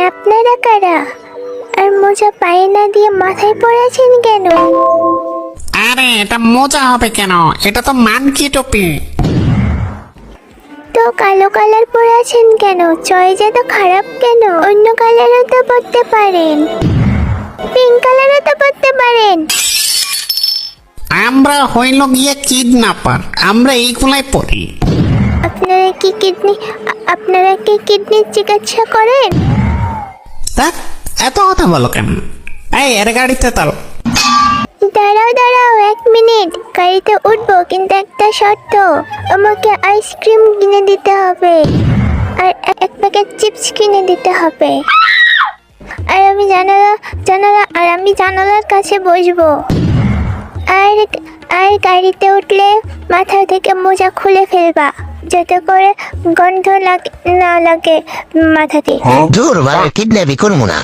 আপনারা কারা? আর মোজা পায়ে না দিয়ে মাথায় পড়েছেন কেন? আরে এটা মোজা হবে কেন? এটা তো মানকি টুপি। তো কালো কালার পরে আছেন কেন? চয়েস এত খারাপ কেন? অন্য কালারও তো পরতে পারেন, পিঙ্ক কালারও তো পরতে পারেন। আমরা হইল গিয়ে কিডন্যাপার, আমরা এইগুলাই পড়ি। আপনারা কি কিডনির চিকিৎসা করেন? দেখ, এত কথা বলো কেন? এই এর গাড়িতে তাল। দাঁড়াও 1 মিনিট, গাড়িতে উঠবো, কিন্তু একটা শর্ত, আমাকে আইসক্রিম কিনে দিতে হবে আর এক প্যাকেট চিপস কিনে দিতে হবে। আর আমি জানালার কাছে বসবো। আর গাড়িতে উঠলে মাথা থেকে মোজা খুলে ফেলবা, যাতে করে গন্ধ না লাগে মাথাতে। দূর বাবা, কিডন্যাপই করবো না।